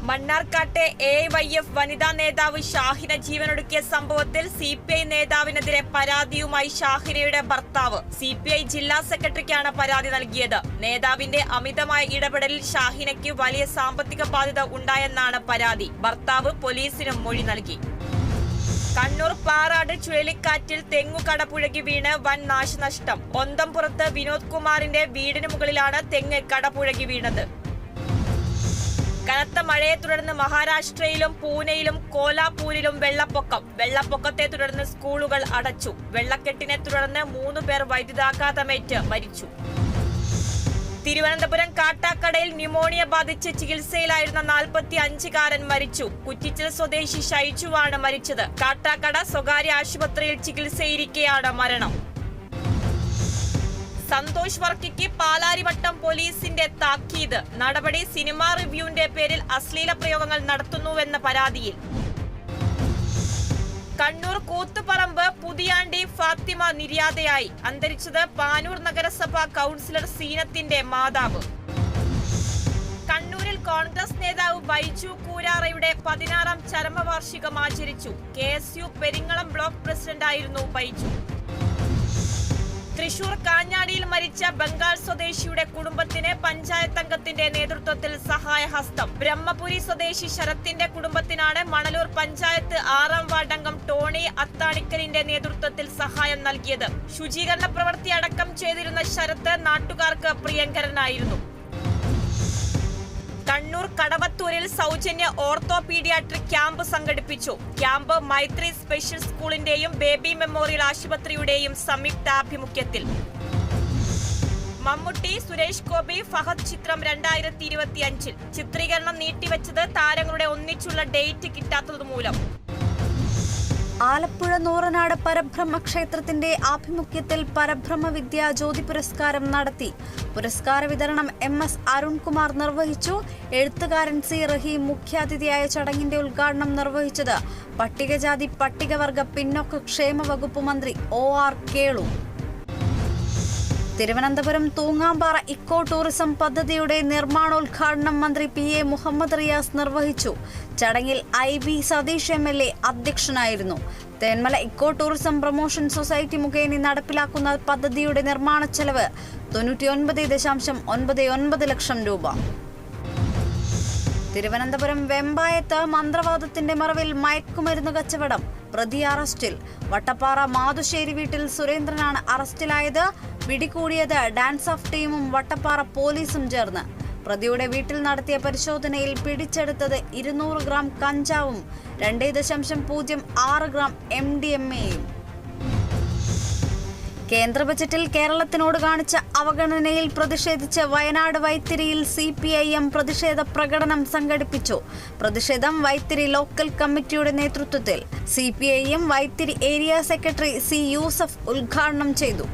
മണ്ണാർക്കാട്ടെ AYF വനിതാ നേതാവ് ഷാഹിന ജീവനൊടുക്കിയ സംഭവത്തിൽ CPI നേതാവിനെതിരെ പരാതിയുമായി ഷാഹിനയുടെ ഭർത്താവ് CPI ജില്ലാ സെക്രട്ടറിക്കാണ് പരാതി നൽകിയത്. നേതാവിന്റെ അമിതമായ ഇടപെടലിൽ ഷാഹിനയ്ക്ക് വലിയ സാമ്പത്തിക ബാധ്യത ഉണ്ടായെന്നാണ് പരാതി. ഭർത്താവ് പോലീസിനും മൊഴി നൽകി. കണ്ണൂർ പാറാട് ചുഴലിക്കാറ്റിൽ തെങ്ങു കടപുഴകി വീണ് വൻ നാശനഷ്ടം. ഒന്തംപുറത്ത് വിനോദ് കുമാറിന്റെ വീടിന് മുകളിലാണ് തെങ്ങ് കടപുഴകി വീണത്. കനത്ത മഴയെ തുടർന്ന് മഹാരാഷ്ട്രയിലും പൂനെയിലും കോലാപൂരിലും വെള്ളപ്പൊക്കത്തെ തുടർന്ന് സ്കൂളുകൾ അടച്ചു. വെള്ളക്കെട്ടിനെ തുടർന്ന് 3 പേർ വൈദ്യുതാഘാതമേറ്റ് മരിച്ചു. തിരുവനന്തപുരം കാട്ടാക്കടയിൽ ന്യൂമോണിയ ബാധിച്ച് ചികിത്സയിലായിരുന്ന 45-കാരൻ മരിച്ചു. കുറ്റിച്ചൽ സ്വദേശി ഷൈജുവാണ് മരിച്ചത്. കാട്ടാക്കട സ്വകാര്യ ആശുപത്രിയിൽ ചികിത്സയിരിക്കെയാണ് മരണം. സന്തോഷ് വർക്കിക്ക് പാലാരിവട്ടം പോലീസിന്റെ താക്കീത്. നടപടി സിനിമാ റിവ്യൂവിന്റെ പേരിൽ അശ്ലീല പ്രയോഗങ്ങൾ നടത്തുന്നുവെന്ന പരാതിയിൽ. കണ്ണൂർ കൂത്തുപറമ്പ് പുതിയാണ്ടി ഫാത്തിമ നിര്യാതയായി. അന്തരിച്ചത് പാനൂർ നഗരസഭ കൗൺസിലർ സീനത്തിന്റെ മാതാവ്. കണ്ണൂരിൽ കോൺഗ്രസ് നേതാവ് ബൈജു കൂരാറയുടെ 16ാം ചരമവാർഷികം ആചരിച്ചു. KSU പെരിങ്ങളം ബ്ലോക്ക് പ്രസിഡന്റായിരുന്നു ബൈജു. തൃശൂർ കാഞ്ഞാടിയിൽ മരിച്ച ബംഗാൾ സ്വദേശിയുടെ കുടുംബത്തിന് പഞ്ചായത്ത് അംഗത്തിന്റെ നേതൃത്വത്തിൽ സഹായഹസ്തം. ബ്രഹ്മപുരി സ്വദേശി ശരത്തിന്റെ കുടുംബത്തിനാണ് മണലൂർ പഞ്ചായത്ത് 6ാം വാർഡ് അംഗം ടോണി അത്താണിക്കലിന്റെ നേതൃത്വത്തിൽ സഹായം നൽകിയത്. ശുചീകരണ പ്രവൃത്തി അടക്കം ചെയ്തിരുന്ന ശരത്ത് നാട്ടുകാർക്ക് പ്രിയങ്കരനായിരുന്നു. കണ്ണൂർ കടവത്തൂരിൽ സൗജന്യ ഓർത്തോപീഡിയാട്രിക് ക്യാമ്പ് സംഘടിപ്പിച്ചു. ക്യാമ്പ് മൈത്രി സ്പെഷ്യൽ സ്കൂളിന്റെയും ബേബി മെമ്മോറിയൽ ആശുപത്രിയുടെയും സംയുക്താഭിമുഖ്യത്തിൽ. മമ്മൂട്ടി, സുരേഷ് ഗോപി, ഫഹദ് ചിത്രം 2025 ചിത്രീകരണം നീട്ടിവെച്ചത് താരങ്ങളുടെ ഒന്നിച്ചുള്ള ഡേറ്റ് കിട്ടാത്തതുമൂലം. ആലപ്പുഴ നൂറനാട് പരബ്രഹ്മ ക്ഷേത്രത്തിന്റെ ആഭിമുഖ്യത്തിൽ പരബ്രഹ്മ വിദ്യാ ജ്യോതി പുരസ്കാരം നടത്തി. പുരസ്കാര വിതരണം MS അരുൺകുമാർ നിർവഹിച്ചു. എഴുത്തുകാരൻ C റഹീം മുഖ്യാതിഥിയായ ചടങ്ങിന്റെ ഉദ്ഘാടനം നിർവഹിച്ചത് പട്ടികജാതി പട്ടികവർഗ പിന്നോക്ക ക്ഷേമ വകുപ്പ് മന്ത്രി OR Kelu. Thiruvananthapuram Thoongampara eco tourism പദ്ധതിയുടെ നിർമ്മാണോദ്ഘാടനം മന്ത്രി PA മുഹമ്മദ് റിയാസ് നിർവഹിച്ചു. ചടങ്ങിൽ IB സതീഷ് MLA അധ്യക്ഷനായിരുന്നു. Thenmala eco tourism promotion society മുഖേന നടപ്പിലാക്കുന്ന പദ്ധതിയുടെ നിർമ്മാണ ചെലവ് 99.99 ലക്ഷം രൂപ. തിരുവനന്തപുരം വെമ്പായത്ത് മന്ത്രവാദത്തിന്റെ മറവിൽ മയക്കുമരുന്ന് കച്ചവടം. പ്രതി അറസ്റ്റിൽ. വട്ടപ്പാറ മാതുശ്ശേരി വീട്ടിൽ സുരേന്ദ്രനാണ് അറസ്റ്റിലായത്. പിടികൂടിയത് ഡാൻസ് ഓഫ് ടീമും വട്ടപ്പാറ പോലീസും ചേർന്ന്. പ്രതിയുടെ വീട്ടിൽ നടത്തിയ പരിശോധനയിൽ പിടിച്ചെടുത്തത് 200 ഗ്രാം കഞ്ചാവും 2.06 ഗ്രാം MDMAയും. കേന്ദ്ര ബജറ്റിൽ കേരളത്തിനോട് കാണിച്ച അവഗണനയിൽ പ്രതിഷേധിച്ച് വയനാട് വൈത്തിരിയിൽ CPIM പ്രതിഷേധ പ്രകടനം സംഘടിപ്പിച്ചു. പ്രതിഷേധം വൈത്തിരി ലോക്കൽ കമ്മിറ്റിയുടെ നേതൃത്വത്തിൽ. CPIM Vythiri area secretary C Yusuf ഉദ്ഘാടനം ചെയ്തു.